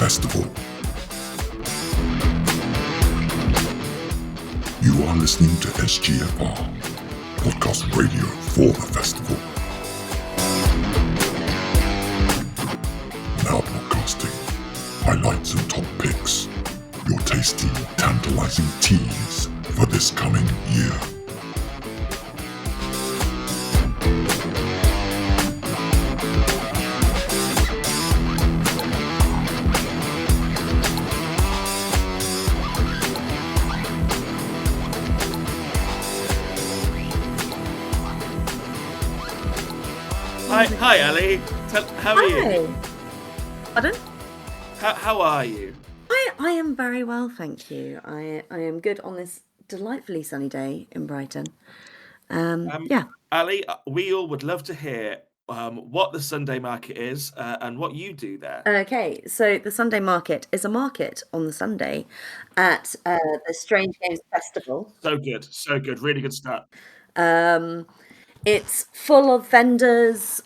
Festival. You are listening to SGFR, podcast radio for the festival. Now broadcasting highlights and top picks, your tasty, tantalizing tease for this coming year. Hi, Ali. How are you? Pardon? How are you? I am very well, thank you. I am good on this delightfully sunny day in Brighton. Yeah. Ali, we all would love to hear what the Sunday market is and what you do there. Okay, so the Sunday market is a market on the Sunday at the Strange Games Festival. So good. Really good start. It's full of vendors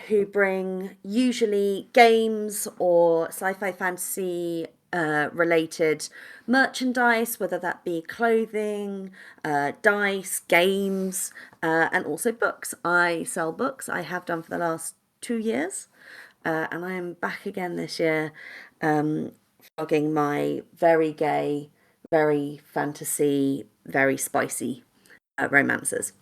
who bring usually games or sci-fi fantasy related merchandise, whether that be clothing, dice, games, and also books. I sell books. I have done for the last 2 years, and I am back again this year, flogging my very gay, very fantasy, very spicy romances.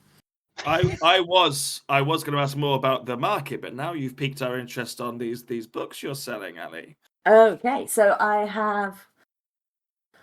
I was going to ask more about the market, but now you've piqued our interest on these books you're selling, Ali. Okay, so I have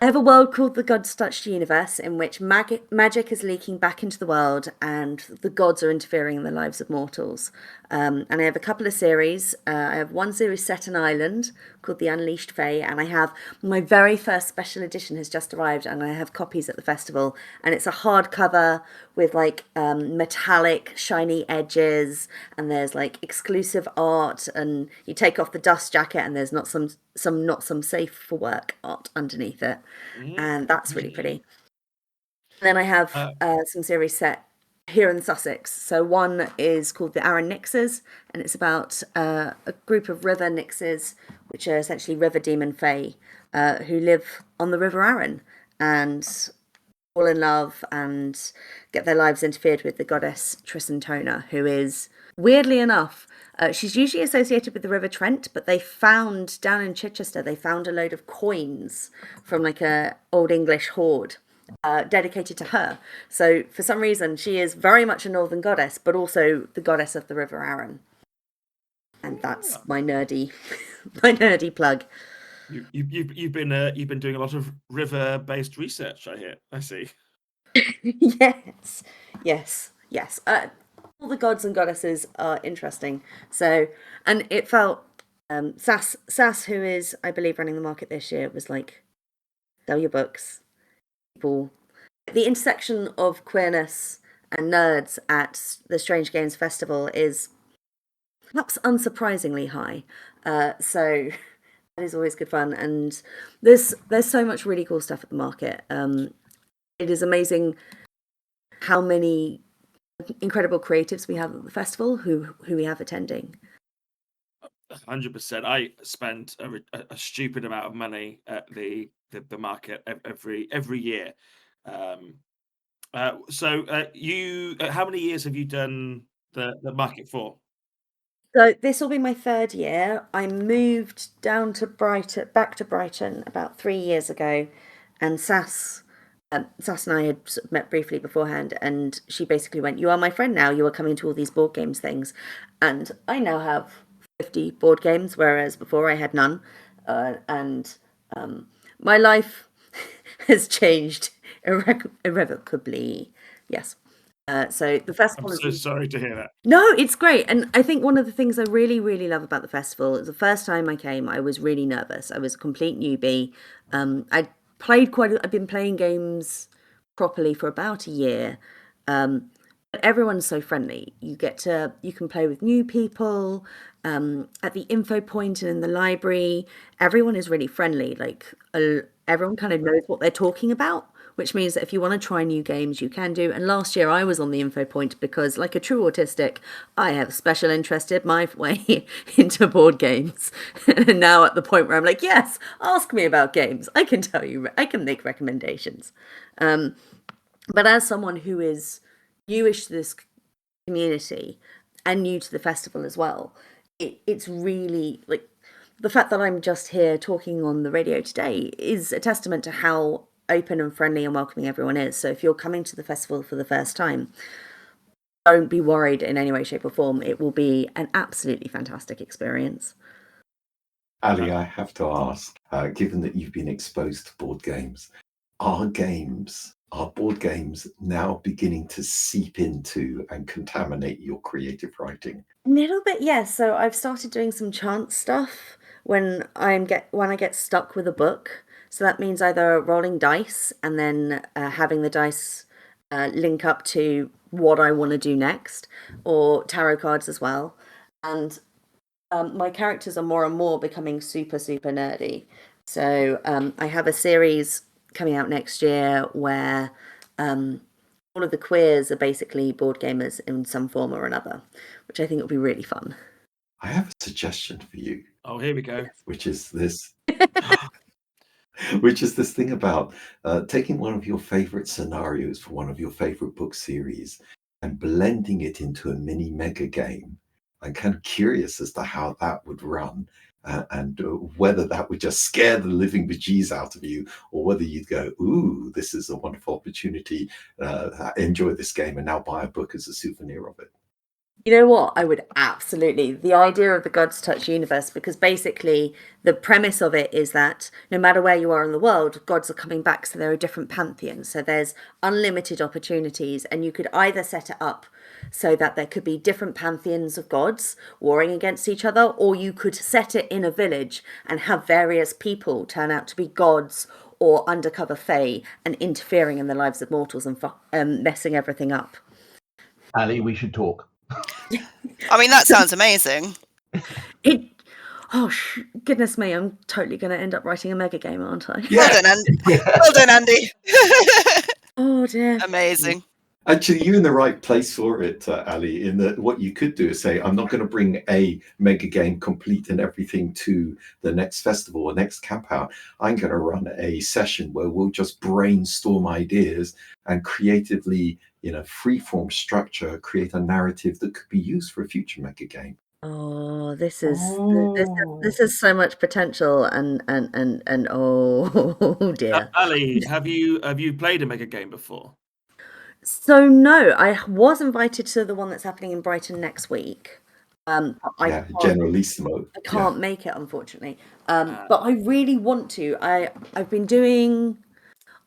a world called the Gods Touched Universe, in which magic is leaking back into the world and the gods are interfering in the lives of mortals. And I have a couple of series. I have one series set in Ireland called The Unleashed Fae, and I have my very first special edition has just arrived, and I have copies at the festival. And it's a hardcover with like metallic, shiny edges, and there's like exclusive art, and you take off the dust jacket, and there's not some safe for work art underneath it, and that's really pretty. And then I have some series set here in Sussex. So one is called the Arran Nixes, and it's about a group of river nixes, which are essentially river demon fae, who live on the River Arran and fall in love and get their lives interfered with the goddess Trisantona, who is, weirdly enough, she's usually associated with the River Trent, but they found down in Chichester, they found a load of coins from like a Old English hoard dedicated to her. So for some reason, she is very much a northern goddess, but also the goddess of the River Arran. And that's my nerdy plug. You've been doing a lot of river-based research. I see. Yes. All the gods and goddesses are interesting. So, and it felt Sass, who is, I believe, running the market this year, was like, sell your books. People, the intersection of queerness and nerds at the Strange Games Festival is perhaps unsurprisingly high. So that is always good fun, and there's so much really cool stuff at the market. It is amazing how many incredible creatives we have at the festival who we have attending. 100%. I spend a stupid amount of money at the market every year. So you, how many years have you done the market for? So this will be my 3rd year. I moved back to Brighton about 3 years ago, and Sass and I had sort of met briefly beforehand, and she basically went, "You are my friend now. You are coming to all these board games things," and I now have 50 board games, whereas before I had none. And my life has changed irrevocably. Yes. So the festival I'm so sorry to hear that. No, it's great. And I think one of the things I really, really love about the festival is the first time I came, I was really nervous. I was a complete newbie. I've been playing games properly for about a year. But everyone's so friendly. You can play with new people. At the info point and in the library, everyone is really friendly. Like everyone kind of knows what they're talking about, which means that if you want to try new games, you can do. And last year I was on the info point because, like a true autistic, I have special interest in my way into board games. And now at the point where I'm like, yes, ask me about games. I can tell you, I can make recommendations. But as someone who is newish to this community and new to the festival as well, it's really like the fact that I'm just here talking on the radio today is a testament to how open and friendly and welcoming everyone is. So if you're coming to the festival for the first time, don't be worried in any way, shape or form. It will be an absolutely fantastic experience. Ali, I have to ask, given that you've been exposed to board games, are board games now beginning to seep into and contaminate your creative writing? A little bit, yes. So I've started doing some chance stuff when I get stuck with a book. So that means either rolling dice and then having the dice link up to what I want to do next, or tarot cards as well. And my characters are more and more becoming super, super nerdy. So I have a series coming out next year where all of the queers are basically board gamers in some form or another, which I think will be really fun. I have a suggestion for you. Oh, here we go. Which is this. Which is this thing about taking one of your favorite scenarios for one of your favorite book series and blending it into a mini mega game. I'm kind of curious as to how that would run and whether that would just scare the living bejesus out of you, or whether you'd go, ooh, this is a wonderful opportunity. Enjoy this game and now buy a book as a souvenir of it. You know what? I would absolutely. The idea of the God's Touch universe, because basically the premise of it is that no matter where you are in the world, gods are coming back. So there are different pantheons. So there's unlimited opportunities. And you could either set it up so that there could be different pantheons of gods warring against each other, or you could set it in a village and have various people turn out to be gods or undercover fae and interfering in the lives of mortals and messing everything up. Ali, we should talk. I mean, that sounds amazing. Goodness me, I'm totally going to end up writing a mega game, aren't I? Yeah. Well done, Andy. Well done, Andy. Oh dear. Amazing. Actually, you're in the right place for it, Ali, in that what you could do is say, I'm not going to bring a mega game complete and everything to the next festival or next camp out. I'm going to run a session where we'll just brainstorm ideas and creatively, free-form structure, create a narrative that could be used for a future mega game. Oh, this is so much potential and oh dear. Ali, have you played a mega game before? So no, I was invited to the one that's happening in Brighton next week. Generalissimo. I can't make it, unfortunately. But I really want to. I've been doing.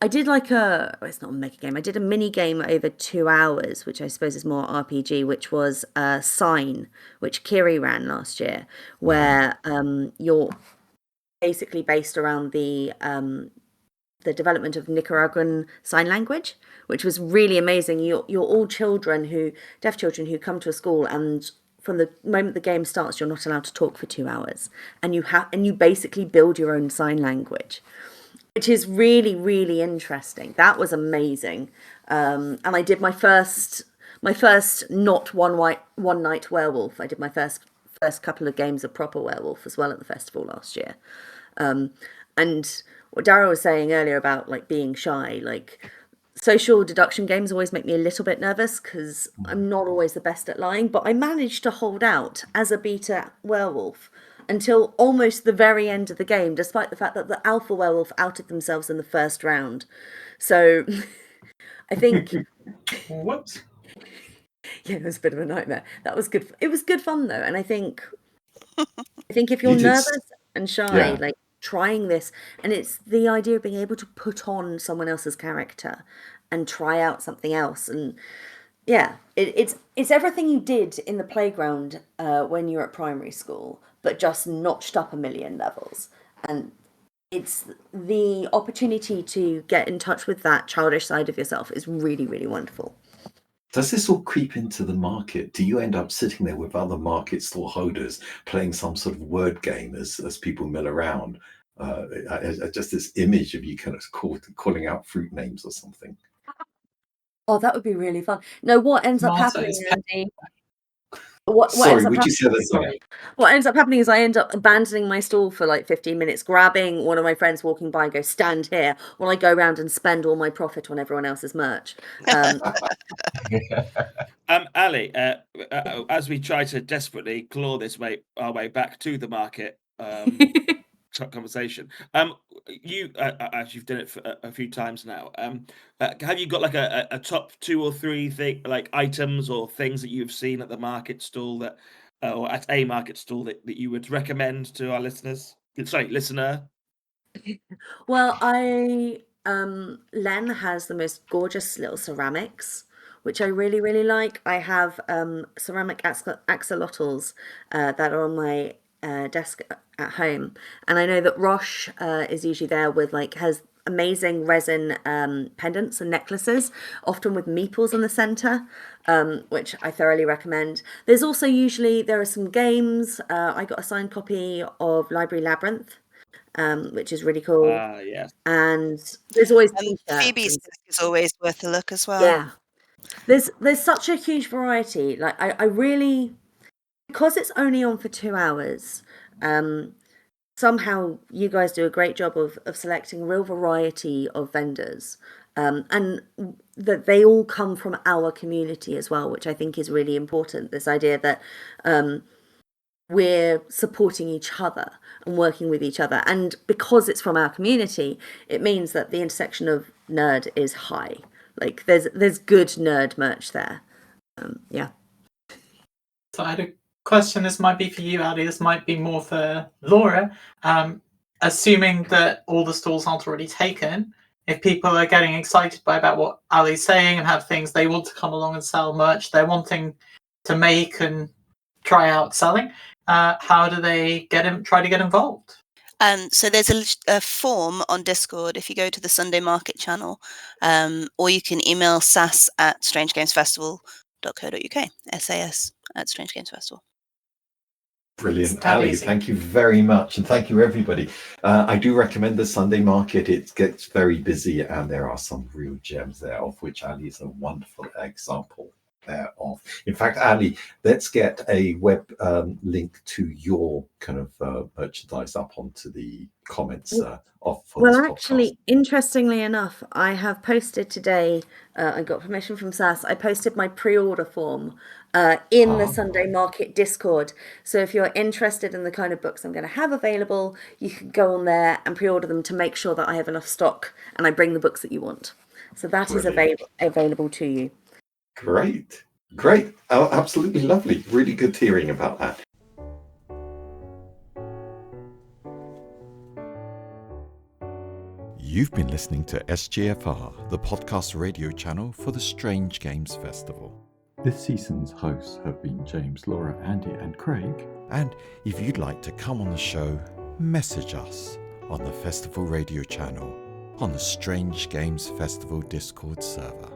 I did it's not a mega game. I did a mini game over 2 hours, which I suppose is more RPG, which was Sign, which Kiri ran last year, where you're basically based around the development of Nicaraguan Sign Language, which was really amazing. You're all deaf children who come to a school, and from the moment the game starts, you're not allowed to talk for 2 hours, and you basically build your own sign language, which is really, really interesting. That was amazing. And I did my first not one night werewolf. I did my first couple of games of proper werewolf as well at the festival last year. And what Dara was saying earlier about being shy, social deduction games always make me a little bit nervous because I'm not always the best at lying, but I managed to hold out as a beta werewolf until almost the very end of the game, despite the fact that the alpha werewolf outed themselves in the first round. So I think What? Yeah, it was a bit of a nightmare. That was good. It was good fun though, and I think if you're nervous and shy, trying this, and it's the idea of being able to put on someone else's character and try out something else, and it's everything you did in the playground when you were at primary school, but just notched up a million levels. And it's the opportunity to get in touch with that childish side of yourself is really, really wonderful. Does this all creep into the market? Do you end up sitting there with other market stall holders playing some sort of word game as people mill around? Just this image of you kind of calling out fruit names or something. Oh, that would be really fun. No, what ends up happening, Tomatoes, Andy? What Sorry, ends up would you say that again? Sorry. What ends up happening is I end up abandoning my stall for like 15 minutes, grabbing one of my friends walking by and go, stand here, while I go around and spend all my profit on everyone else's merch. Ali, as we try to desperately claw our way back to the market conversation, you as you've done it for a few times now, have you got like a top 2 or 3 like items or things that you've seen at the market stall that or at a market stall that you would recommend to our listener? Well, Len has the most gorgeous little ceramics, which I really, really like. I have ceramic axolotls that are on my desk at home, and I know that Roche is usually there with has amazing resin pendants and necklaces, often with meeples in the center, which I thoroughly recommend. There's also there are some games. I got a signed copy of Library Labyrinth, which is really cool. Yes. And there's always Phoebe's is always worth a look as well. Yeah, there's such a huge variety. Like I really, because it's only on for 2 hours. Somehow you guys do a great job of selecting real variety of vendors, and that they all come from our community as well, which I think is really important. This idea that we're supporting each other and working with each other, and because it's from our community, it means that the intersection of nerd is high. Like there's good nerd merch there. Yeah. So I had a question. This might be for you, Ali. This might be more for Laura. Assuming that all the stalls aren't already taken, if people are getting excited about what Ali's saying and have things they want to come along and sell merch they're wanting to make and try out selling, how do they try to get involved? So there's a form on Discord if you go to the Sunday Market channel, or you can email sas@strangegamesfestival.co.uk, SAS@strangegamesfestival. Brilliant, Ali. Thank you very much, and thank you everybody. I do recommend the Sunday Market. It gets very busy, and there are some real gems there, of which Ali is a wonderful example thereof. In fact, Ali, let's get a web link to your kind of merchandise up onto the comments for this podcast. Actually, interestingly enough, I have posted today. I got permission from SAS. I posted my pre-order form in the Sunday Market Discord. So if you're interested in the kind of books I'm going to have available, you can go on there and pre-order them to make sure that I have enough stock and I bring the books that you want. So that is available to you. Great. Oh, absolutely lovely. Really good hearing about that. You've been listening to SGFR, the podcast radio channel for the Strange Games Festival. This season's hosts have been James, Laura, Andy, and Craig. And if you'd like to come on the show, message us on the Festival Radio channel on the Strange Games Festival Discord server.